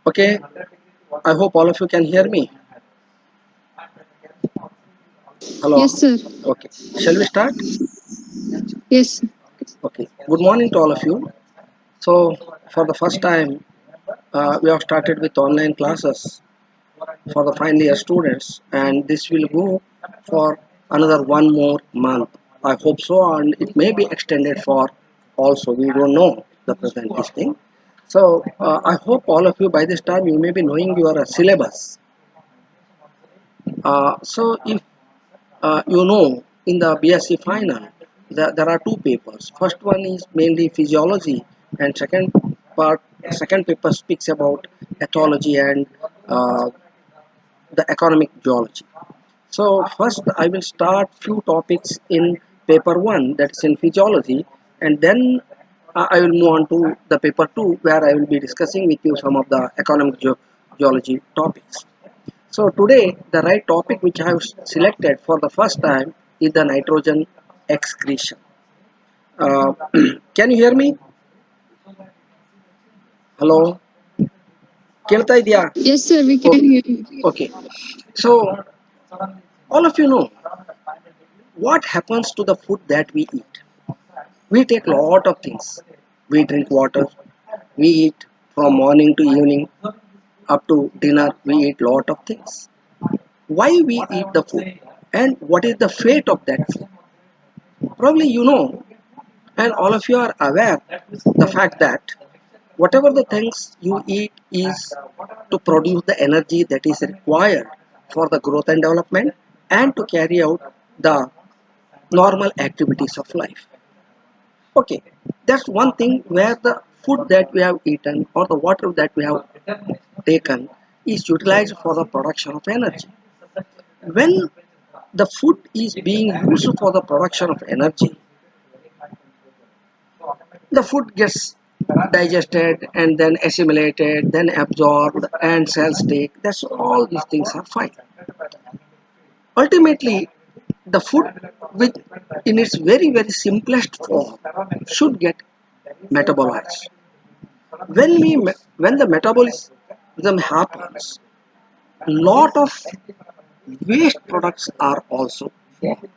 Okay, I hope all of you can hear me. Hello. Yes, sir. Okay, shall we start? Yes. Okay, good morning to all of you. So, for the first time, we have started with online classes for the final year students, and this will go for another one more month. I hope so, and it may be extended for also. We don't know the present this thing. So, I hope all of you by this time you may be knowing your syllabus. So, if you know, in the BSc final, there are two papers. First one is mainly physiology, and second paper speaks about ethology and uh, the economic geology. So first, I will start few topics in paper one, that's in physiology, and then I will move on to the paper two, where I will be discussing with you some of the economic geology topics. So today, the right topic which I have selected for the first time is the nitrogen excretion. Uh, can you hear me? Hello, ಕೇಳ್ತಾ ಇದೆಯಾ? Yes, sir. We can Okay, hear you. okay. So all of you know what happens to the food that we eat. We take lot of things. We drink water. We eat from morning to evening up to dinner. We eat lot of things. Why we eat the food and what is the fate of that food? Probably you know, and all of you are aware the fact that whatever the things you eat is to produce the energy that is required for the growth and development and to carry out the normal activities of life. Okay, that's one thing where the food that we have eaten or the water that we have taken is utilized for the production of energy. When the food is being used for the production of energy, the food gets digested and then assimilated, then absorbed, and cells take. That's all these things are fine. Ultimately, the food, with in its very simplest form, should get metabolized. When the metabolism happens, lot of waste products are also formed.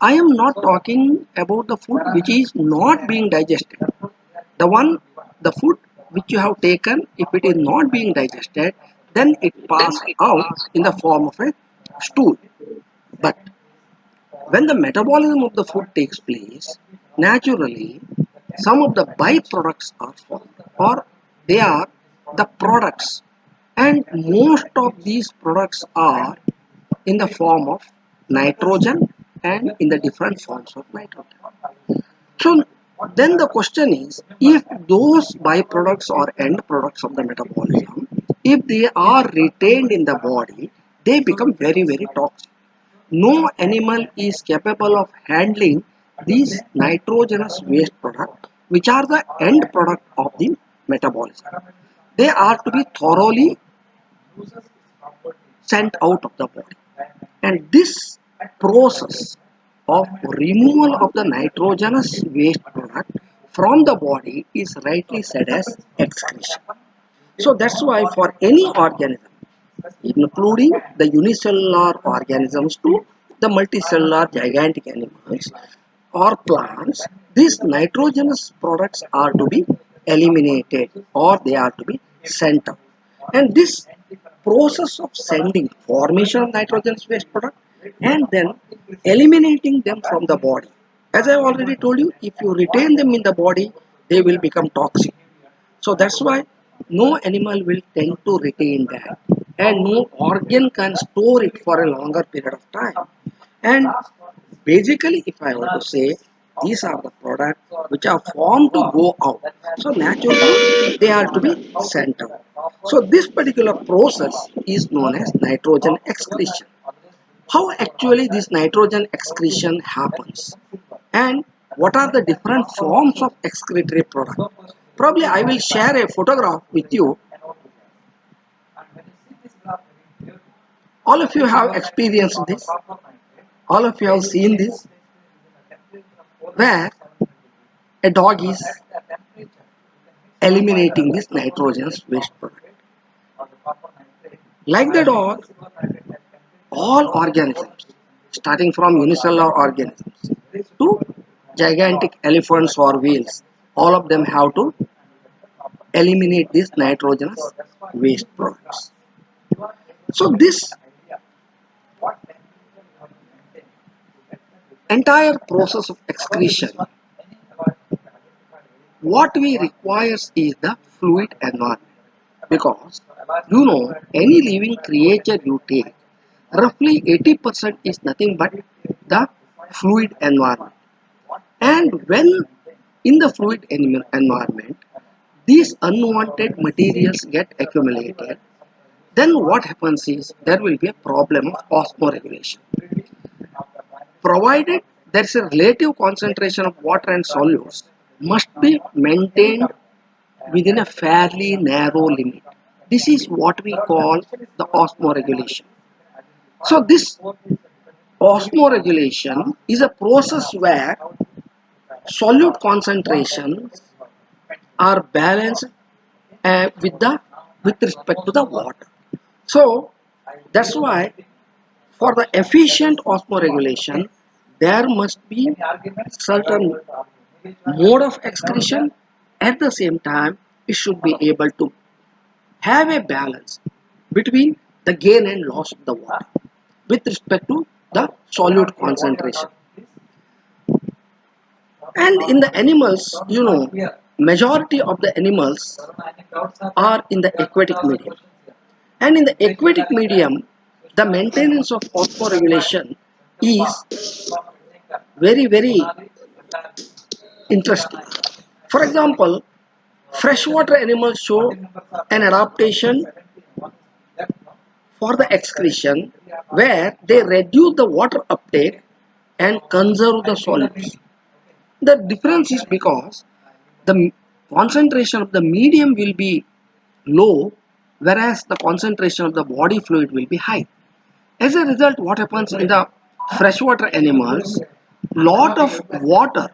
I am not talking about the food which is not being digested. The one, the food which you have taken, if it is not being digested, then it passes out in the form of a stool. But when the metabolism of the food takes place, naturally, some of the byproducts are formed, or they are the products, and most of these products are in the form of nitrogen and in the different forms of nitrogen. So then the question is, if those byproducts or end products of the metabolism, if they are retained in the body, they become very toxic. No animal is capable of handling these nitrogenous waste products, which are the end product of the metabolism. They are to be thoroughly sent out of the body. And this process of removal of the nitrogenous waste product from the body is rightly said as excretion. So that's why for any organism, including the unicellular organisms to the multicellular gigantic animals or plants, these nitrogenous products are to be eliminated or they are to be sent out. And this process of sending formation of nitrogenous waste product and then eliminating them from the body. As I already told you, if you retain them in the body, they will become toxic. So that's why no animal will tend to retain that, and no organ can store it for a longer period of time. And basically, if I were to say, these are the products which are formed to go out. So naturally, they are to be sent out. So this particular process is known as nitrogen excretion. How actually this nitrogen excretion happens, and what are the different forms of excretory product? Probably I will share a photograph with you. All of you have experienced this. All of you have seen this, where a dog is eliminating this nitrogenous waste product. Like the dog, all organisms, starting from unicellular organisms to gigantic elephants or whales, all of them have to eliminate these nitrogenous waste products. So this entire process of excretion, what we requires is the fluid environment, because any living creature you take, roughly 80% is nothing but the fluid environment. And when in the fluid environment these unwanted materials get accumulated, then what happens is there will be a problem of osmoregulation. Provided there is a relative concentration of water and solutes must be maintained within a fairly narrow limit. This is what we call the osmoregulation. So this osmoregulation is a process where solute concentrations are balanced with respect to the water. So that's why for the efficient osmoregulation, there must be certain mode of excretion. At the same time, it should be able to have a balance between the gain and loss of the water with respect to the solute concentration. And in the animals, majority of the animals are in the aquatic medium. And in the aquatic medium, the maintenance of osmoregulation is very, very interesting. For example, freshwater animals show an adaptation for the excretion where they reduce the water uptake and conserve the solids. The difference is because the concentration of the medium will be low, whereas the concentration of the body fluid will be high. As a result, what happens in the freshwater animals, lot of water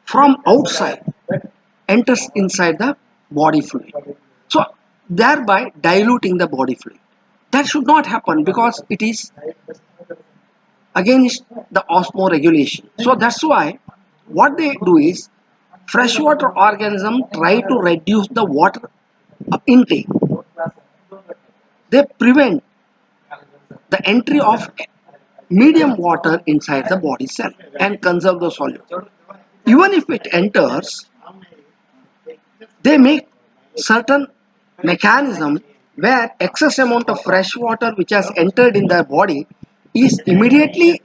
from outside enters inside the body fluid, so thereby diluting the body fluid. That should not happen because it is against the osmoregulation. So that's why what they do is freshwater organisms try to reduce the water intake. They prevent the entry of medium water inside the body cell and conserve the solute. Even if it enters, they make certain mechanism where excess amount of fresh water which has entered in the body is immediately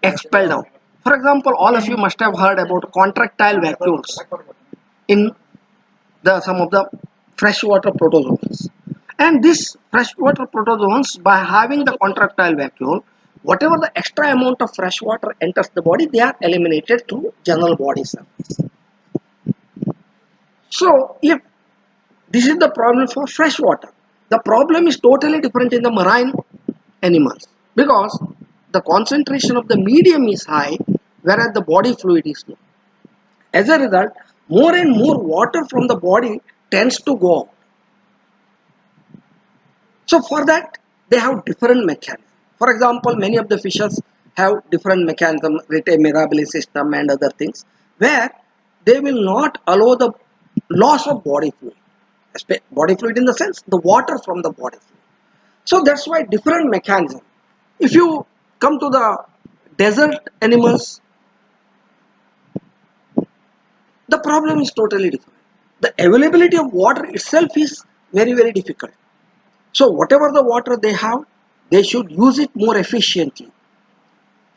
expelled out. For example, all of you must have heard about contractile vacuoles in the some of the freshwater protozoans. And this freshwater protozoans, by having the contractile vacuole, whatever the extra amount of fresh water enters the body, they are eliminated through general body surface. So, if this is the problem for freshwater, the problem is totally different in the marine animals, because the concentration of the medium is high, whereas the body fluid is low. As a result, more and more water from the body tends to go out. So for that, they have different mechanisms. For example, many of the fishes have different mechanism, rete mirabilis system and other things, where they will not allow the loss of body fluid. Body fluid in the sense, the water from the body fluid. So that's why different mechanism. If you come to the desert animals, the problem is totally different. The availability of water itself is very, very difficult. So whatever the water they have, they should use it more efficiently.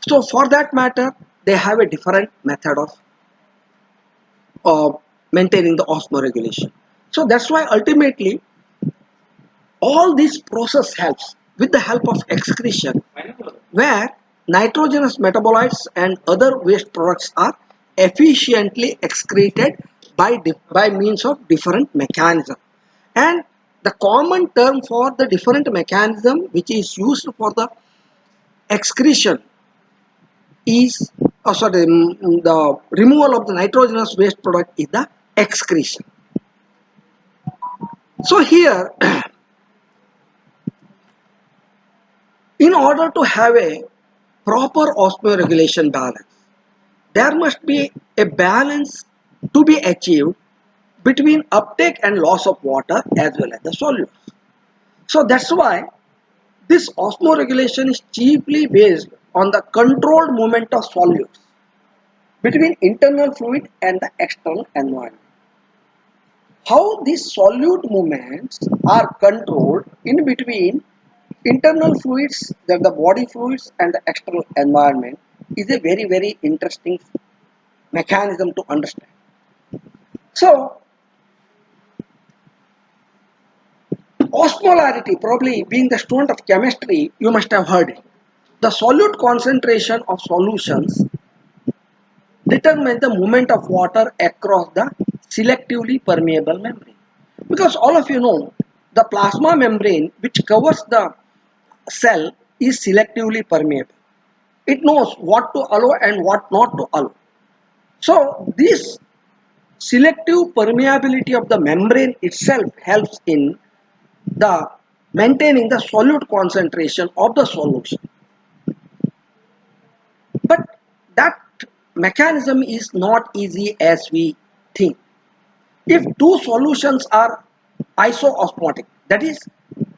So for that matter, they have a different method of maintaining the osmoregulation. So that's why ultimately all this process helps with the help of excretion, where nitrogenous metabolites and other waste products are efficiently excreted by means of different mechanisms. And the common term for the different mechanism which is used for the excretion is, the removal of the nitrogenous waste product is the excretion. So here, in order to have a proper osmoregulation balance, there must be a balance to be achieved between uptake and loss of water as well as the solutes. So that's why this osmoregulation is chiefly based on the controlled movement of solutes between internal fluid and the external environment. How these solute movements are controlled in between internal fluids, that the body fluids and the external environment, is a very interesting mechanism to understand. So osmolarity, probably being the student of chemistry, you must have heard it. The solute concentration of solutions determine the movement of water across the selectively permeable membrane. Because all of you know, the plasma membrane which covers the cell is selectively permeable. It knows what to allow and what not to allow. So this selective permeability of the membrane itself helps in the maintaining the solute concentration of the solution. But that mechanism is not easy as we think. If two solutions are isoosmotic, that is,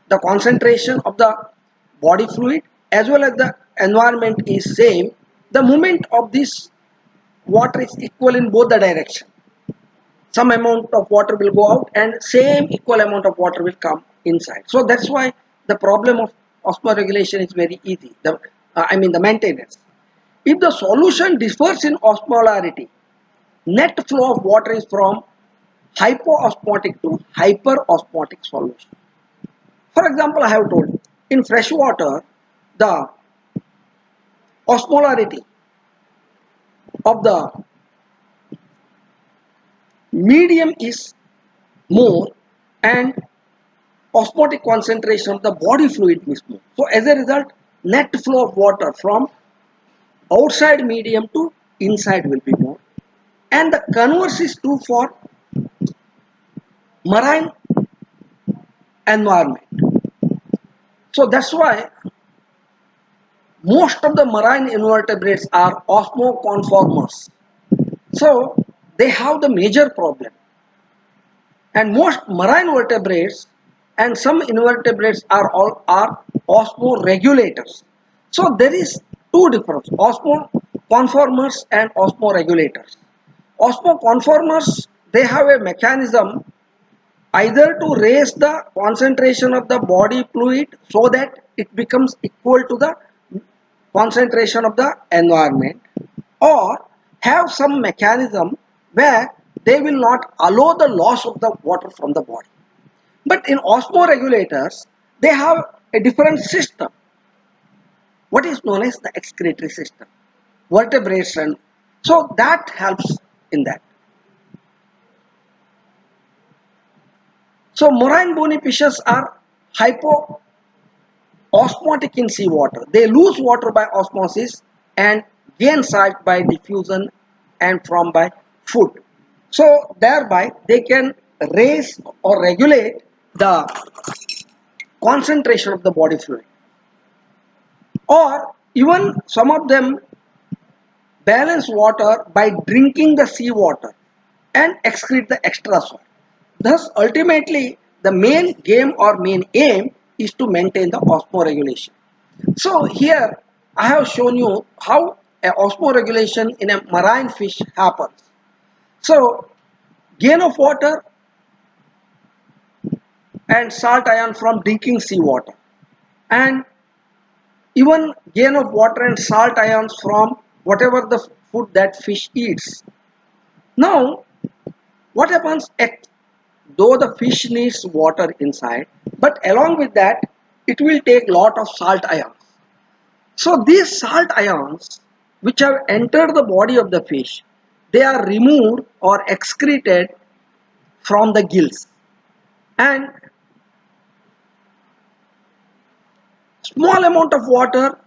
the concentration of the body fluid as well as the environment is same, the movement of this water is equal in both the direction. Some amount of water will go out and same equal amount of water will come inside. So that's why the problem of osmoregulation is very easy. The maintenance. If the solution differs in osmolarity, net flow of water is from hypoosmotic to hyperosmotic solution. For example, I have told in fresh water, the osmolarity of the medium is more and osmotic concentration of the body fluid is more. So as a result, net flow of water from outside medium to inside will be more. And the converse is true for marine environment. So that's why most of the marine invertebrates are osmoconformers. So they have the major problem. And most marine vertebrates and some invertebrates are osmoregulators. So there is two difference: osmoconformers and osmoregulators. Osmoconformers, they have a mechanism either to raise the concentration of the body fluid so that it becomes equal to the concentration of the environment, or have some mechanism where they will not allow the loss of the water from the body. But in osmoregulators, they have a different system, what is known as the excretory system, vertebration. So that helps in that. So marine bony fishes are hypoosmotic in seawater. They lose water by osmosis and gain salt by diffusion and from by food. So thereby they can raise or regulate the concentration of the body fluid. Or even some of them balance water by drinking the seawater and excrete the extra salt. Thus, ultimately, the main game or main aim is to maintain the osmoregulation. So here I have shown you how a osmoregulation in a marine fish happens. So gain of water and salt ion from drinking seawater, and even gain of water and salt ions from whatever the food that fish eats. Now what happens, though the fish needs water inside, but along with that it will take lot of salt ions. So these salt ions which have entered the body of the fish, they are removed or excreted from the gills, and small amount of water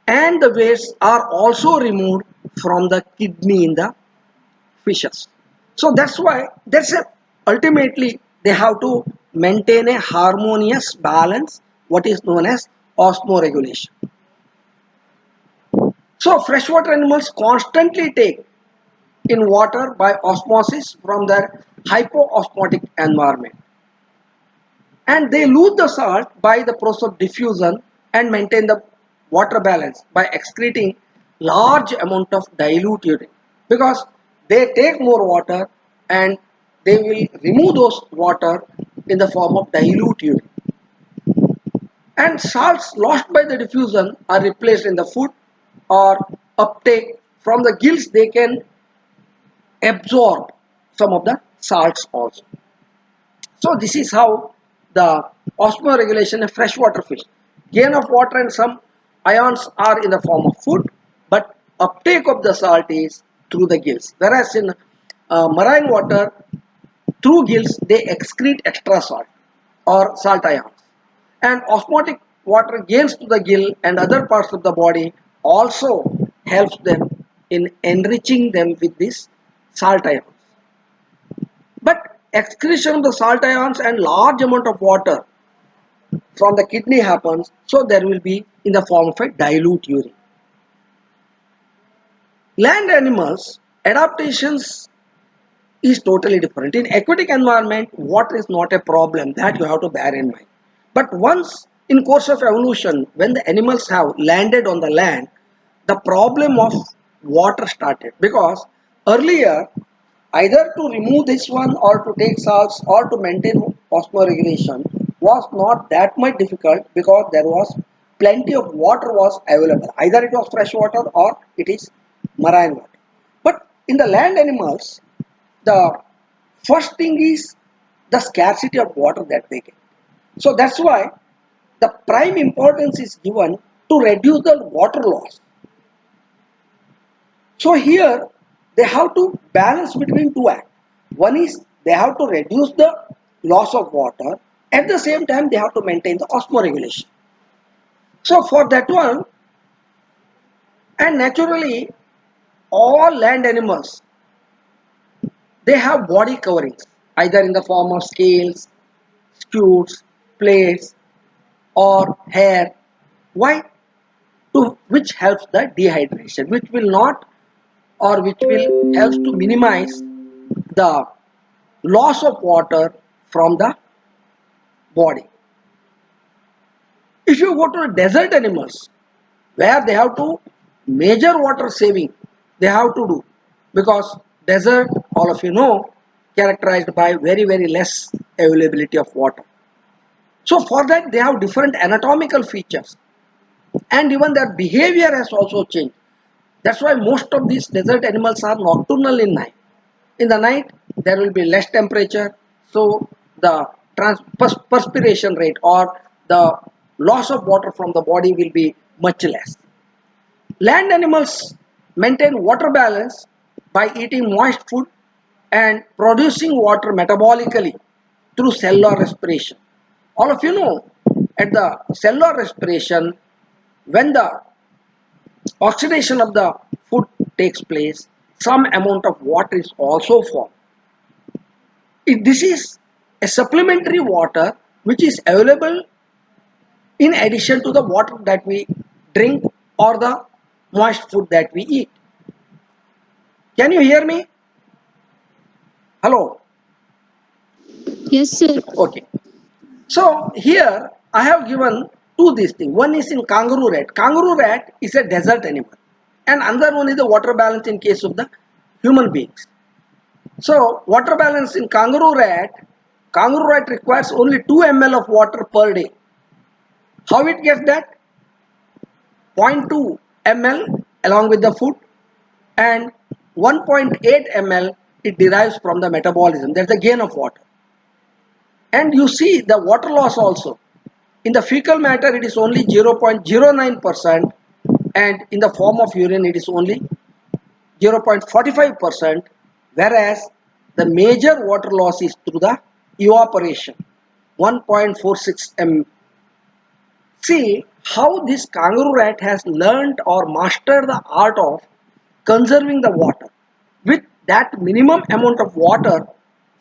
and the wastes are also removed from the kidney in the fishes. So that's why that's a, ultimately they have to maintain a harmonious balance, what is known as osmoregulation. So freshwater animals constantly take in water by osmosis from their hypoosmotic environment, and they lose the salt by the process of diffusion and maintain the water balance by excreting large amount of dilute urine, because they take more water and they will remove those water in the form of dilute urine, and salts lost by the diffusion are replaced in the food or uptake from the gills. They can absorb some of the salts also. So this is how the osmoregulation of freshwater fish. Gain of water and some ions are in the form of food, but uptake of the salt is through the gills. Whereas in marine water, through gills they excrete extra salt or salt ions. And osmotic water gains to the gill and other parts of the body also helps them in enriching them with this salt ions. But excretion of the salt ions and large amount of water from the kidney happens, so there will be in the form of a dilute urine. Land animals adaptations is totally different. In aquatic environment, water is not a problem, that you have to bear in mind. But once in course of evolution, when the animals have landed on the land, the problem of water started, because earlier either to remove this one or to take salts or to maintain osmoregulation was not that much difficult, because there was plenty of water was available, either it was fresh water or it is marine water. But in the land animals, the first thing is the scarcity of water that they get. So that's why the prime importance is given to reduce the water loss. So here they have to balance between two acts. One is they have to reduce the loss of water. At the same time, they have to maintain the osmoregulation. So for that one, and naturally, all land animals, they have body coverings, either in the form of scales, scutes, plates, or hair. Why? To which helps the dehydration, which will not, or which will helps to minimize the loss of water from the body. If you go to desert animals, where they have to major water saving, they have to do, because desert, all of you know, characterized by very less availability of water. So for that they have different anatomical features, and even their behavior has also changed. That's why most of these desert animals are nocturnal in night. In the night, there will be less temperature, so the perspiration rate or the loss of water from the body will be much less. Land animals maintain water balance by eating moist food and producing water metabolically through cellular respiration. All of you know, at the cellular respiration, when the oxidation of the food takes place, some amount of water is also formed. This is a supplementary water which is available in addition to the water that we drink or the moist food that we eat. Can you hear me? Hello. Yes, sir. Okay. So here I have given two these things. One is in kangaroo rat. Kangaroo rat is a desert animal, and another one is the water balance in case of the human beings. So water balance in kangaroo rat requires only 2 ml of water per day. How it gets that? 0.2 ml along with the food, and 1.8 ml it derives from the metabolism. That's the gain of water. And you see the water loss also. In the fecal matter it is only 0.09%, and in the form of urine it is only 0.45%, whereas the major water loss is through the evaporation, 1.46 m See how this kangaroo rat has learned or mastered the art of conserving the water. With that minimum amount of water,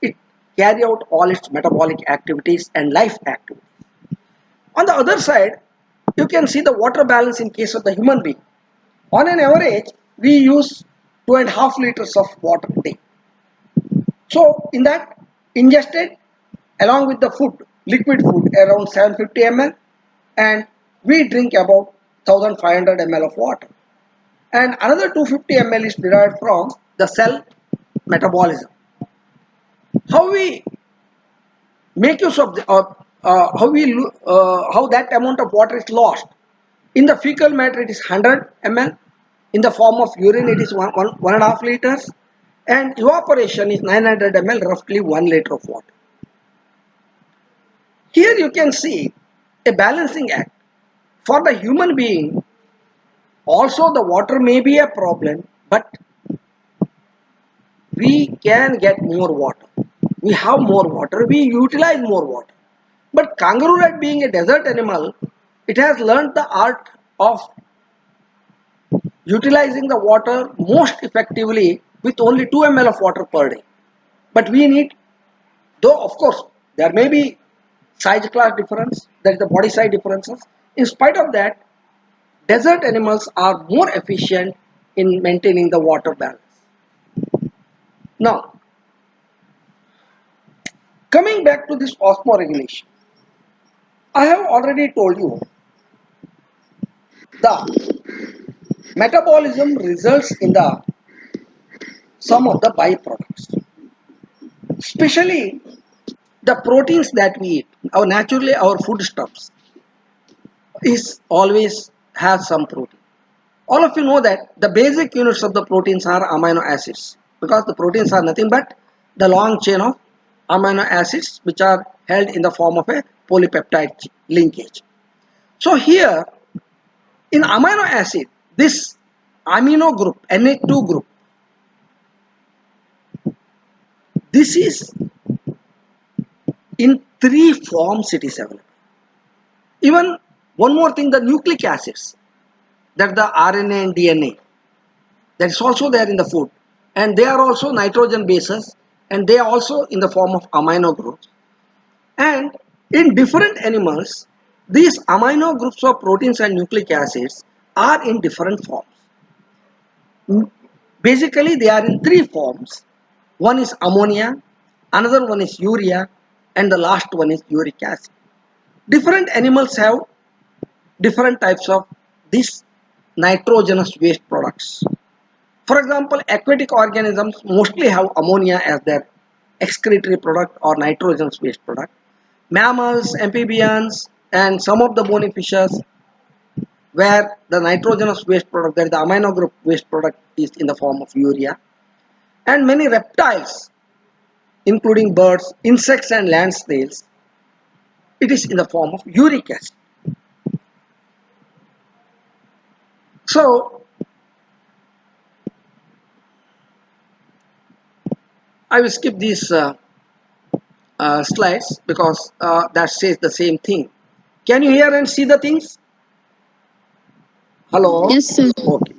it carry out all its metabolic activities and life activities. On the other side, you can see the water balance in case of the human being. On an average, we use 2.5 liters of water a day. So in that, ingested along with the food, liquid food around 750 ml, and we drink about 1500 ml of water. And another 250 ml is derived from the cell metabolism. How we make use of the how that amount of water is lost. In the fecal matter, it is 100 ml. In the form of urine, it is 1.5 liters, and evaporation is 900 ml, roughly 1 liter of water. Here you can see a balancing act. For the human being, also the water may be a problem, but we can get more water. We have more water, we utilize more water. But kangaroo rat being a desert animal, it has learned the art of utilizing the water most effectively with only 2 ml of water per day. But we need, though of course there may be size class difference, there is the body size differences. In spite of that, desert animals are more efficient in maintaining the water balance. Now, coming back to this osmoregulation, I have already told you the metabolism results in the some of the byproducts, especially the proteins that we eat. Our naturally our foodstuffs is always has some protein. All of you know that the basic units of the proteins are amino acids, because the proteins are nothing but the long chain of amino acids which are held in the form of a polypeptide linkage. So here in amino acid, this amino group, Na2 group, this is in three forms it is available. Even one more thing, the nucleic acids, that the RNA and DNA, that is also there in the food, and they are also nitrogen bases, and they are also in the form of amino groups. And in different animals, these amino groups of proteins and nucleic acids are in different forms. Basically, they are in three forms. One is ammonia, another one is urea, and the last one is uric acid. Different animals have different types of these nitrogenous waste products. For example, aquatic organisms mostly have ammonia as their excretory product or nitrogenous waste product. Mammals, amphibians, and some of the bony fishes, where the nitrogenous waste product, that is the amino group waste product, is in the form of urea. And many reptiles, including birds, insects, and land snails, it is in the form of uric acid. So, I will skip these slides because that says the same thing. Can you hear and see the things? Hello? Yes, sir. Okay.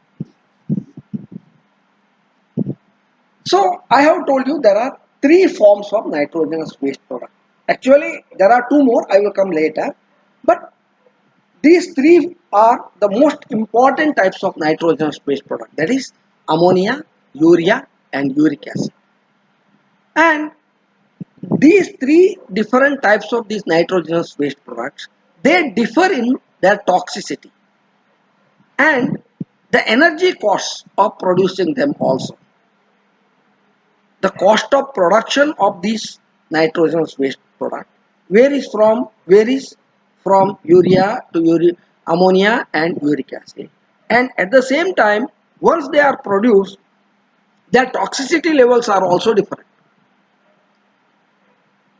So I have told you there are three forms of nitrogenous waste product. Actually, there are two more. I will come later. But these three are the most important types of nitrogenous waste product. That is ammonia, urea, and uric acid. And these three different types of these nitrogenous waste products, they differ in their toxicity and the energy costs of producing them also. The cost of production of these nitrogenous waste product varies from urea to ammonia and uric acid. And at the same time, once they are produced, their toxicity levels are also different.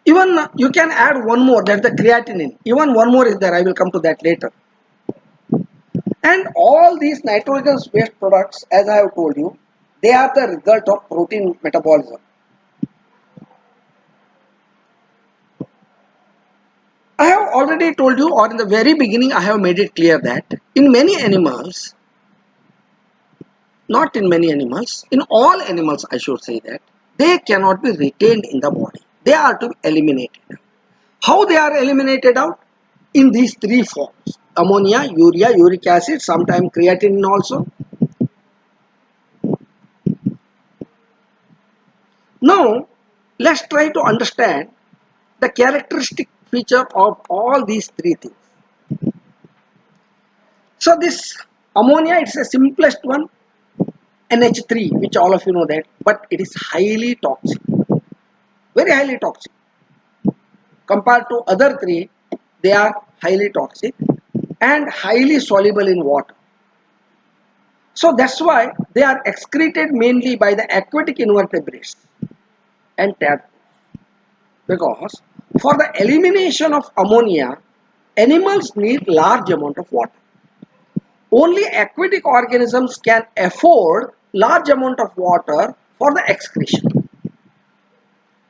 Even you can add one more, that's the creatinine. Even one more is there, I will come to that later. And all these nitrogenous waste products, as I have told you, they are the result of protein metabolism. I have already told you, or in the very beginning I have made it clear that in many animals, not in many animals, in all animals I should say that, they cannot be retained in the body. They are to be eliminated. How they are eliminated out? In these three forms: ammonia, urea, uric acid, sometimes creatinine also. Now let's try to understand the characteristic feature of all these three things. So this ammonia, it's the simplest one, NH3, which all of you know that, but it is highly toxic, very highly toxic. Compared to other three, they are highly toxic and highly soluble in water. So that's why they are excreted mainly by the aquatic invertebrates and tadpoles. Because for the elimination of ammonia, animals need large amount of water. Only aquatic organisms can afford large amount of water for the excretion.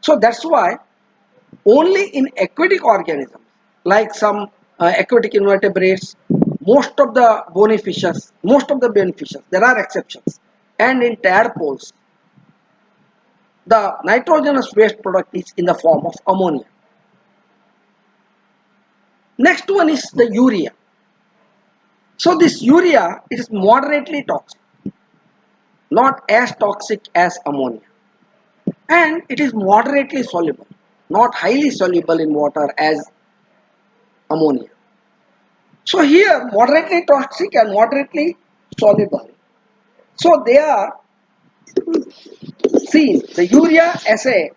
So that's why only in aquatic organisms like some aquatic invertebrates, most of the bony fishes, there are exceptions, and in tadpoles, the nitrogenous waste product is in the form of ammonia. Next one is the urea. So this urea is moderately toxic, not as toxic as ammonia, and it is moderately soluble, not highly soluble in water as ammonia. So here moderately toxic and moderately soluble. So they are seen, the urea as a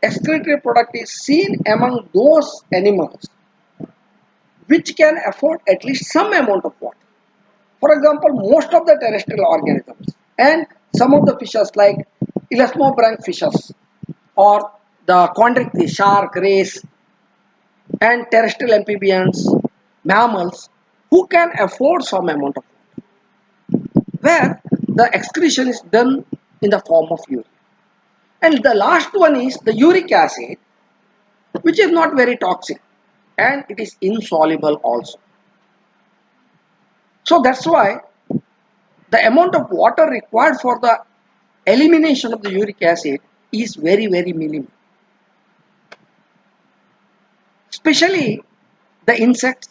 excretory product is seen among those animals which can afford at least some amount of water. For example, most of the terrestrial organisms and some of the fishes like elasmobranch fishes or the chondrichthyes, shark, rays, and terrestrial amphibians, mammals who can afford some amount of water, where the excretion is done in the form of urea. And the last one is the uric acid, which is not very toxic and it is insoluble also. So that's why the amount of water required for the elimination of the uric acid is very, very minimal. Especially the insects,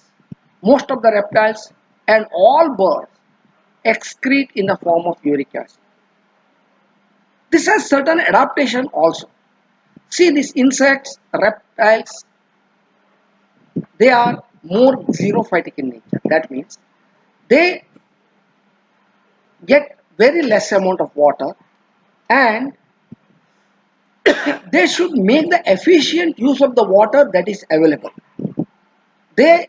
most of the reptiles, and all birds excrete in the form of uric acid. This has certain adaptation also. See, these insects, reptiles, they are more xerophytic in nature. That means they get very less amount of water and they should make the efficient use of the water that is available. They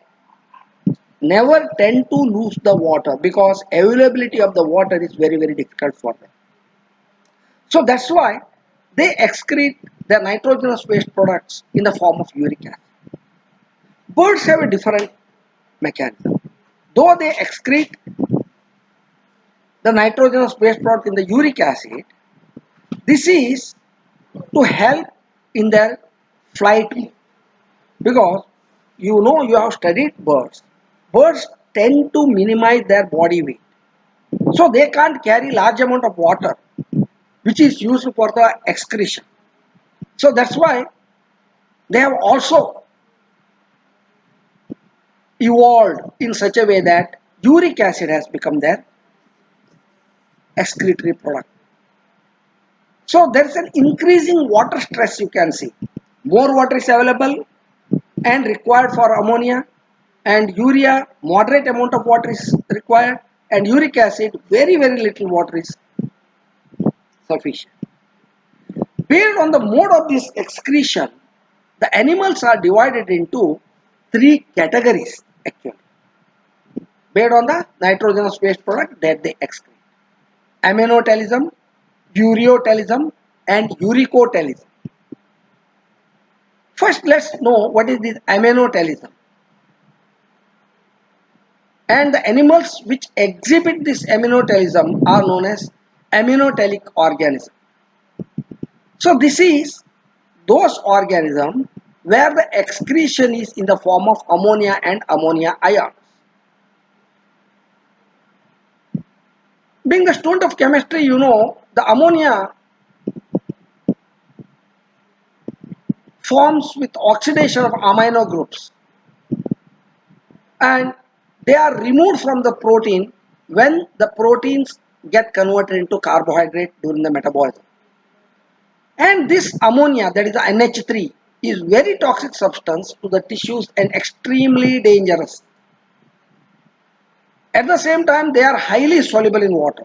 never tend to lose the water because availability of the water is very, very difficult for them. So that's why they excrete the nitrogenous waste products in the form of uric acid. Birds have a different mechanism. Though they excrete the nitrogenous waste product in the uric acid, this is to help in their flight mode. Because you know, you have studied birds. Birds tend to minimize their body weight. So they can't carry large amount of water which is used for the excretion. So that's why they have also evolved in such a way that uric acid has become their excretory product. So there is an increasing water stress, you can see. More water is available and required for ammonia, and urea, moderate amount of water is required, and uric acid, very, very little water is sufficient. Based on the mode of this excretion, the animals are divided into three categories actually, based on the nitrogenous waste product that they excrete: aminotelism, ureotelism, and uricotelism. First, let's know what is this aminotelism. And the animals which exhibit this aminotelism are known as aminotelic organisms. So this is those organisms where the excretion is in the form of ammonia and ammonia ions. Being the student of chemistry, you know the ammonia forms with oxidation of amino groups, and they are removed from the protein when the proteins get converted into carbohydrate during the metabolism. And this ammonia, that is the NH3, is very toxic substance to the tissues and extremely dangerous. At the same time, they are highly soluble in water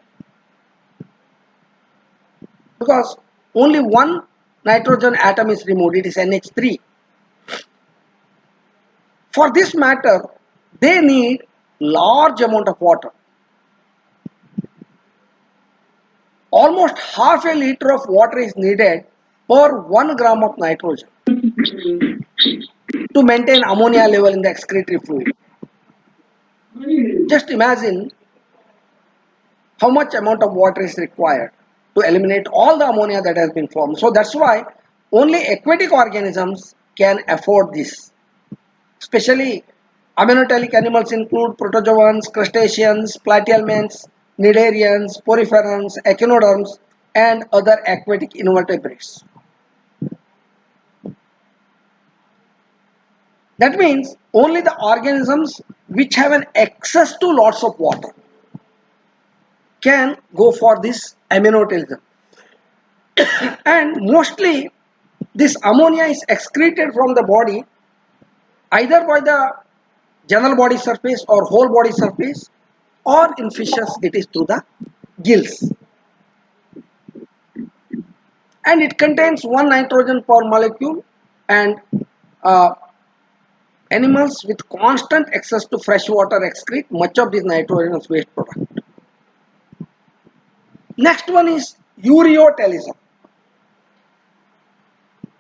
because only one nitrogen atom is removed, it is NH3. For this matter, they need large amount of water. Almost half a liter of water is needed per 1 gram of nitrogen to maintain ammonia level in the excretory fluid. Just imagine how much amount of water is required to eliminate all the ammonia that has been formed. So that's why only aquatic organisms can afford this. Especially aminotelic animals include protozoans, crustaceans, platyhelminths, cnidarians, poriferans, echinoderms, and other aquatic invertebrates. That means only the organisms which have an access to lots of water can go for this aminotelism. And mostly this ammonia is excreted from the body either by the general body surface or whole body surface, or in fishes it is through the gills, and it contains one nitrogen per molecule, and uh, animals with constant access to fresh water excrete much of this nitrogenous waste product. Next one is ureotelism,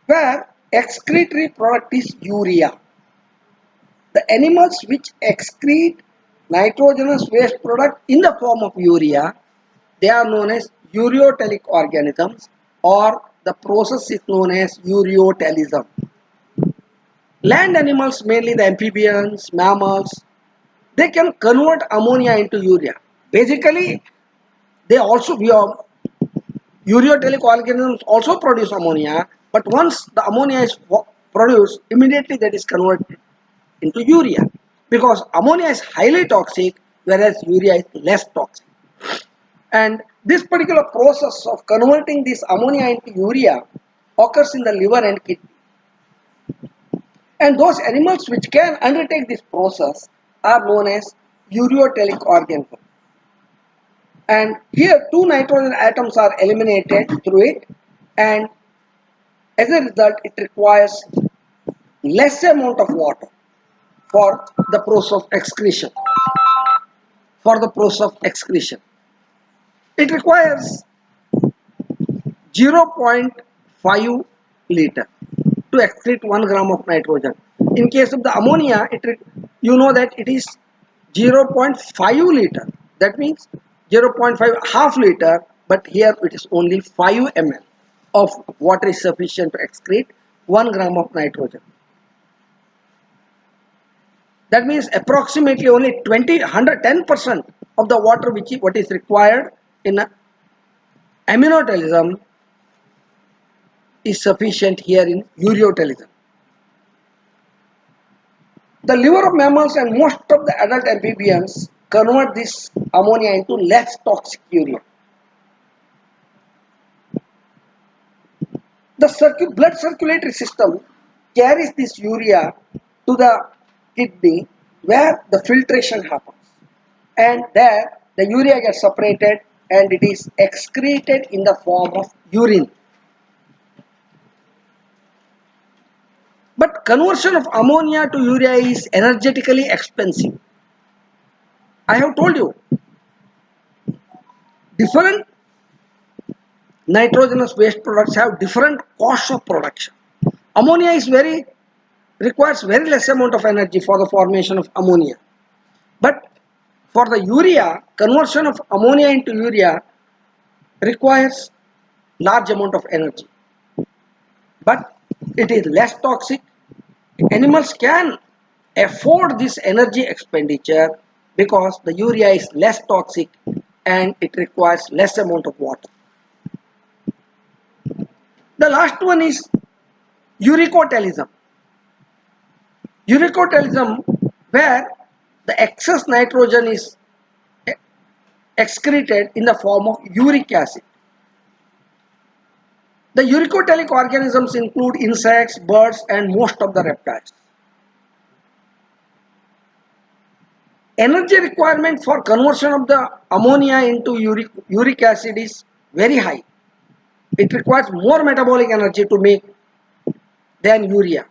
where excretory product is urea. The animals which excrete nitrogenous waste product in the form of urea, they are known as ureotelic organisms, or the process is known as ureotelism. Land animals, mainly the amphibians, mammals, they can convert ammonia into urea. Basically, they also ureotelic organisms also produce ammonia, but once the ammonia is produced, immediately that is converted into urea, because ammonia is highly toxic whereas urea is less toxic. And this particular process of converting this ammonia into urea occurs in the liver and kidney. And those animals which can undertake this process are known as ureotelic organisms. And here two nitrogen atoms are eliminated through it, and as a result it requires less amount of water for the process of excretion. For the process of excretion, it requires 0.5 liter to excrete 1 gram of nitrogen. In case of the ammonia, you know that it is 0.5 liter. That means 0.5 half liter, but here it is only 5 ml of water is sufficient to excrete 1 gram of nitrogen. That means approximately only 10% of the water what is required in aminotelism is sufficient here in ureotelism. The liver of mammals and most of the adult amphibians convert this ammonia into less toxic urea. The blood circulatory system carries this urea to the kidney where the filtration happens, and there the urea gets separated and it is excreted in the form of urine. But conversion of ammonia to urea is energetically expensive. I have told you, different nitrogenous waste products have different costs of production. Ammonia requires very less amount of energy for the formation of ammonia. But for the urea, conversion of ammonia into urea requires large amount of energy. But it is less toxic Animals can afford this energy expenditure because the urea is less toxic and it requires less amount of water. The last one is uricotelism. Uricotelism, where the excess nitrogen is excreted in the form of uric acid. The uricotelic organisms include insects, birds, and most of the reptiles. Energy requirement for conversion of the ammonia into uric acid is very high. It requires more metabolic energy to make than urea.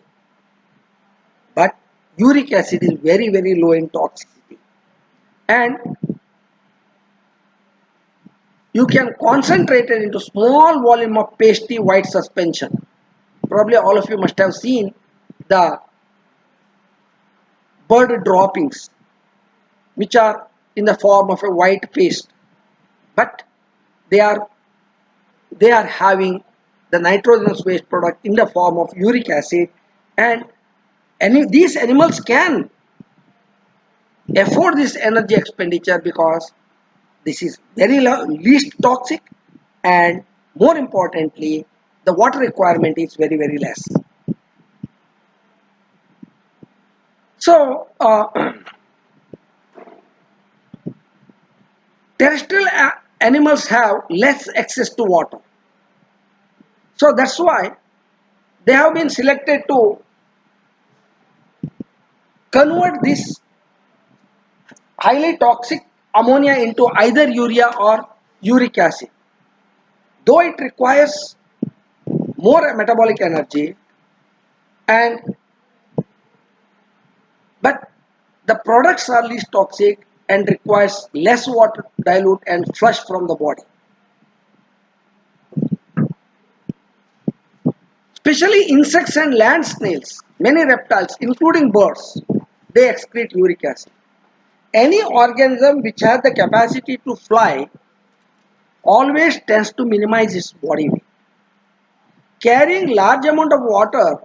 But uric acid is very low in toxicity. And you can concentrate it into small volume of pasty white suspension. Probably all of you must have seen the bird droppings, which are in the form of a white paste, but they are having the nitrogenous waste product in the form of uric acid, and these animals can afford this energy expenditure because this is least toxic, and more importantly the water requirement is very less. So terrestrial animals have less access to water, so that's why they have been selected to convert this highly toxic ammonia into either urea or uric acid. Though it requires more metabolic energy, and but the products are least toxic and requires less water dilute and flush from the body. Especially insects and land snails, many reptiles including birds, they excrete uric acid. Any organism which has the capacity to fly always tends to minimize its body weight. Carrying large amount of water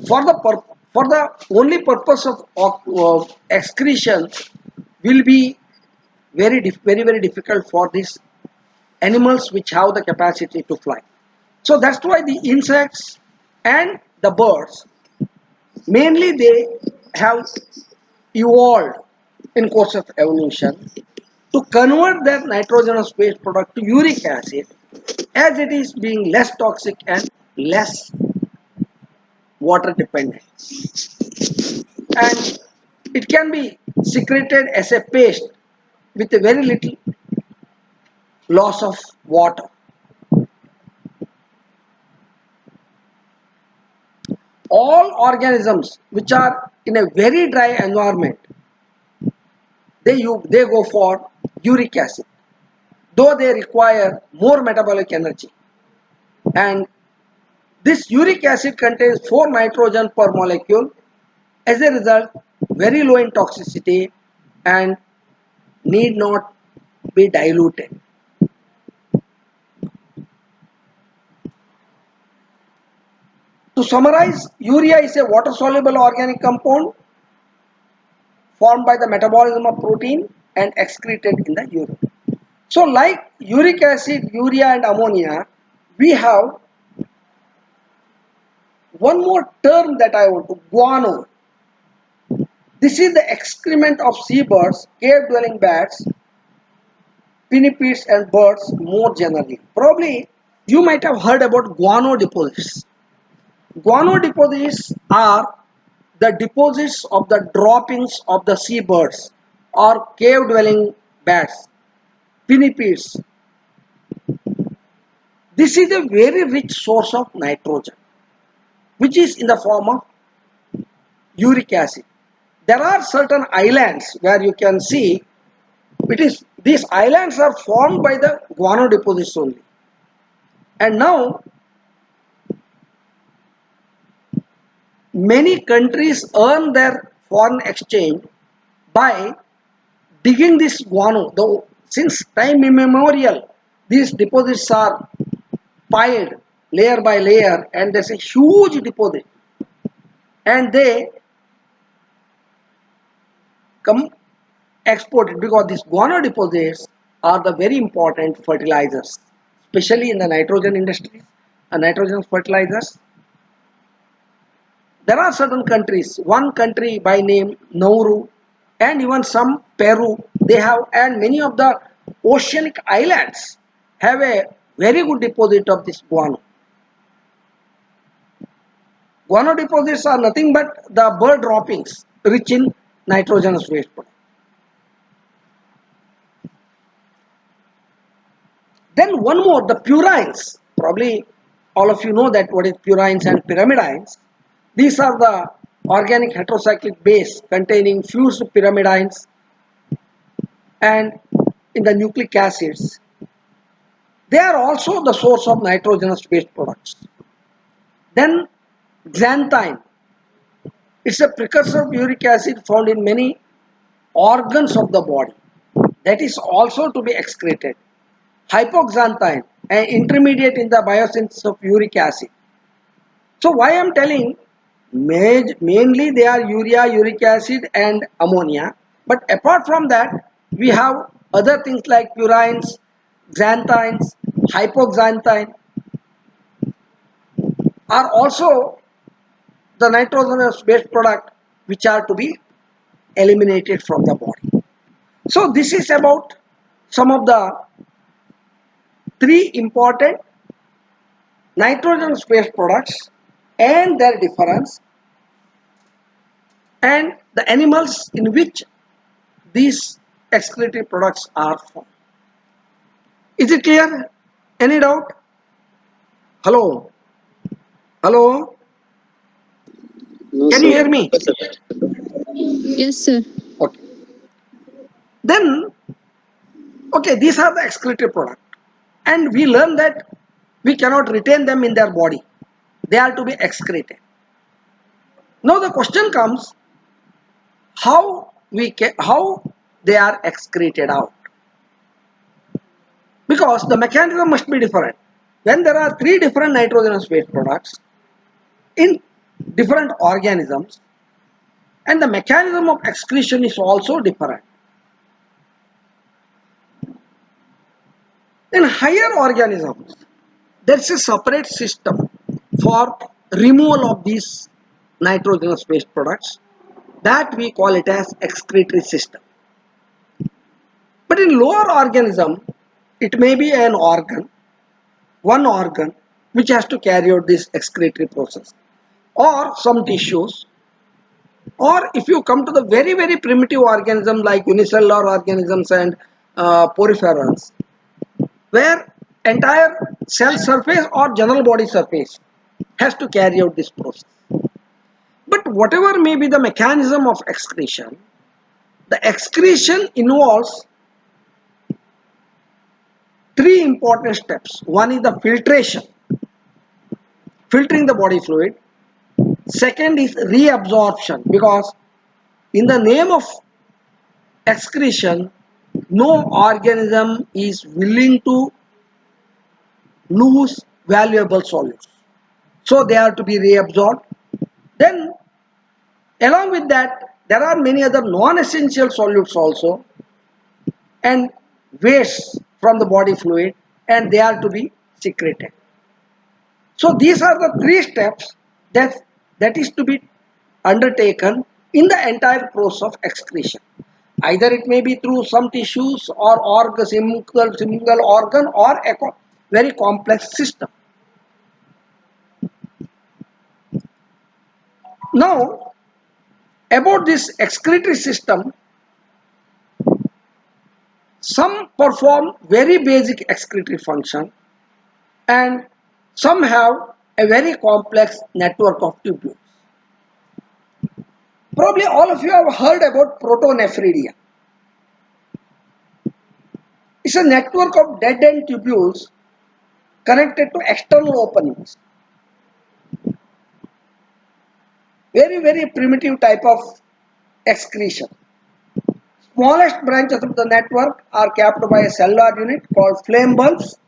for the only purpose of excretion will be very difficult for these animals which have the capacity to fly. So that's why the insects and the birds, mainly they have evolved in course of evolution to convert their nitrogenous waste product to uric acid, as it is being less toxic and less water dependent, and it can be secreted as a paste with a very little loss of water. All organisms which are in a very dry environment, they go for uric acid, though they require more metabolic energy. And this uric acid contains 4 nitrogen per molecule. As a result, very low in toxicity and need not be diluted. To summarize, urea is a water-soluble organic compound formed by the metabolism of protein and excreted in the urine. So like uric acid, urea and ammonia, we have one more term that I want to, guano. This is the excrement of seabirds, cave-dwelling bats, pinnipeds and birds more generally. Probably you might have heard about guano deposits. Guano deposits are the deposits of the droppings of the seabirds or cave-dwelling bats, pinnipeds. This is a very rich source of nitrogen, which is in the form of uric acid. There are certain islands where you can see these islands are formed by the guano deposits only. And now many countries earn their foreign exchange by digging this guano. Though since time immemorial, these deposits are piled layer by layer, and there's a huge deposit. and they come export it, because these guano deposits are the very important fertilizers, especially in the nitrogen industries, nitrogen fertilizers. There are certain countries, one country by name Nauru, and even some Peru, they have, and many of the oceanic islands have a very good deposit of this guano. Guano deposits are nothing but the bird droppings rich in nitrogenous waste product. Then one more, the purines. Probably all of you know that what is purines and pyrimidines. These are the organic heterocyclic base containing fused pyrimidines and in the nucleic acids. They are also the source of nitrogenous waste products. Then xanthine. It's a precursor of uric acid found in many organs of the body. That is also to be excreted. Hypoxanthine, an intermediate in the biosynthesis of uric acid. So why I am telling, mainly they are urea, uric acid and ammonia. But apart from that, we have other things like purines, xanthines, hypoxanthine are also the nitrogenous waste product which are to be eliminated from the body. So this is about some of the three important nitrogenous waste products and their difference, and the animals in which these excretory products are found. Is it clear? Any doubt? Hello? Hello? No, Can you sir. hear me? Yes, sir. Okay. Then, okay, these are the excretory products. And we learn that we cannot retain them in their body. They are to be excreted. Now the question comes, how they are excreted out, because the mechanism must be different. When there are three different nitrogenous waste products in different organisms, and the mechanism of excretion is also different. In higher organisms, there is a separate system for removal of these nitrogenous waste products, that we call it as excretory system. But in lower organism, it may be an organ, one organ which has to carry out this excretory process, or some tissues, or if you come to the very primitive organism like unicellular organisms and poriferans, where entire cell surface or general body surface has to carry out this process. But whatever may be the mechanism of excretion, the excretion involves three important steps. One is the filtration, filtering the body fluid. Second is reabsorption, because in the name of excretion, no organism is willing to lose valuable solutes. So they are to be reabsorbed. Then along with that, there are many other non-essential solutes also and wastes from the body fluid, and they are to be secreted. So these are the three steps that is to be undertaken in the entire process of excretion. Either it may be through some tissues or single organ, or a very complex system. Now, about this excretory system, some perform very basic excretory function and some have a very complex network of tubules. Probably all of you have heard about protonephridia. It's a network of dead end tubules connected to external openings. Very primitive type of excretion. Smallest branches of the network are capped by a cellular unit called flame bulbs.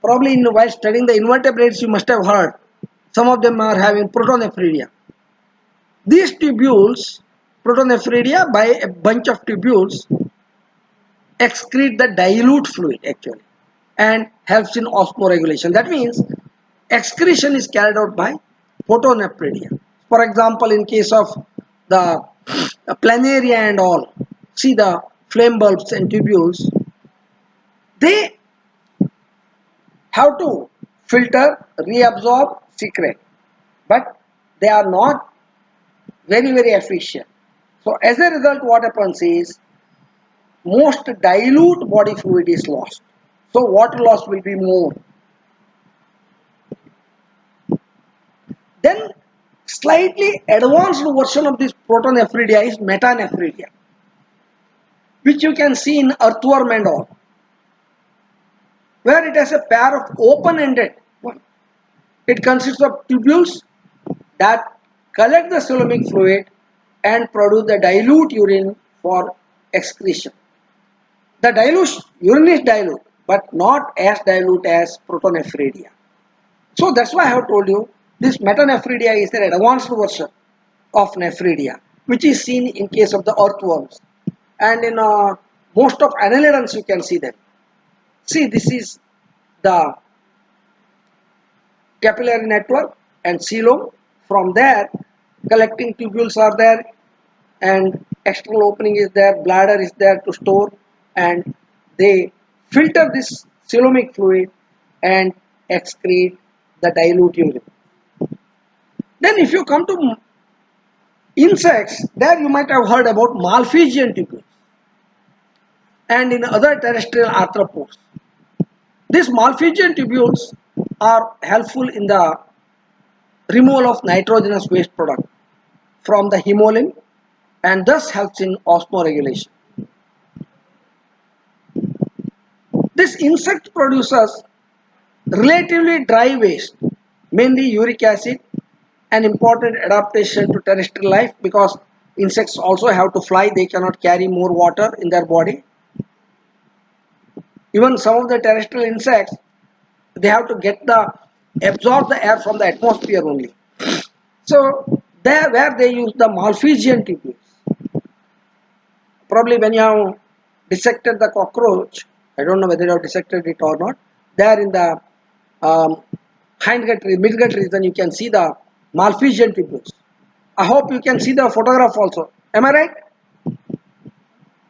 Probably while studying the invertebrates you must have heard. Some of them are having protonephridia. These tubules, protonephridia, by a bunch of tubules, excrete the dilute fluid actually and helps in osmoregulation. That means excretion is carried out by photonephridia. For example, in case of the planaria and all, see the flame bulbs and tubules, they have to filter, reabsorb, secrete, but they are not very efficient. So as a result, what happens is most dilute body fluid is lost. So water loss will be more. Then slightly advanced version of this protonephridia is metanephridia, which you can see in earthworm and all, where it has a pair of open-ended one. It consists of tubules that collect the coelomic fluid and produce the dilute urine for excretion. The urine is dilute, but not as dilute as protonephridia. So that's why I have told you this metanephridia is an advanced version of nephridia, which is seen in case of the earthworms. And in most of annelidans you can see them. See, this is the capillary network and coelom. From there, collecting tubules are there and external opening is there, bladder is there to store, and they filter this coelomic fluid and excrete the dilute urine. Then if you come to insects, there you might have heard about Malpighian tubules and in other terrestrial arthropods. These Malpighian tubules are helpful in the removal of nitrogenous waste product from the hemolymph and thus helps in osmoregulation. This insect produces relatively dry waste, mainly uric acid, an important adaptation to terrestrial life because insects also have to fly, they cannot carry more water in their body. Even some of the terrestrial insects, they have to absorb the air from the atmosphere only. So there where they use the Malpighian tubules. Probably when you have dissected the cockroach, I don't know whether you have dissected it or not, there in the midgut region you can see the Malpighian tubules. I hope you can see the photograph also. Am I right?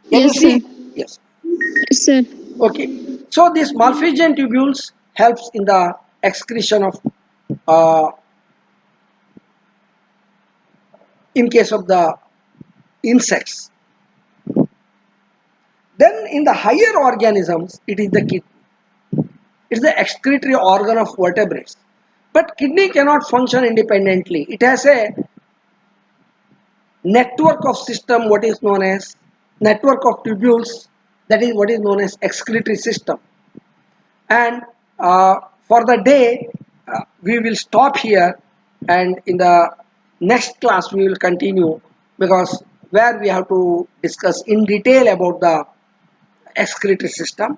Can you Yes, sir. see? Yes. Yes, sir. Okay. So these Malpighian tubules helps in the excretion of uh, in case of the insects. Then in the higher organisms, it is the kidney. It is the excretory organ of vertebrates. But kidney cannot function independently. It has a network of system, what is known as network of tubules, that is what is known as excretory system. And for the day, we will stop here, and in the next class we will continue because where we have to discuss in detail about the excretory system,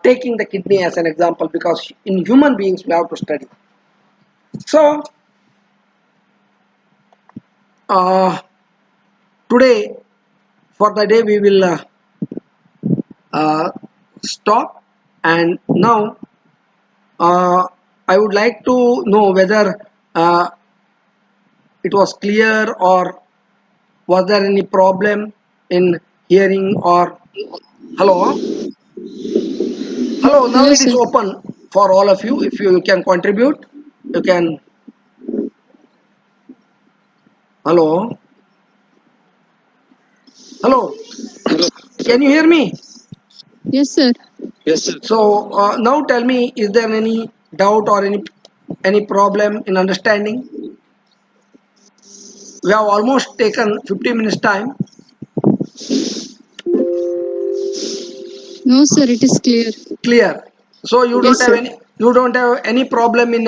taking the kidney as an example because in human beings we have to study. So uh, today for the day we will uh, stop, and now I would like to know whether uh, it was clear or was there any problem in hearing or hello. Hello, now Hello, it is sir. open for all of you. If you can contribute, you can. Hello, hello. Can you hear me? Yes, sir. Yes, sir. So now tell me, is there any doubt or any problem in understanding? We have almost taken 50 minutes time. No, sir. It is clear. Clear. So Yes, sir. you don't have any problem in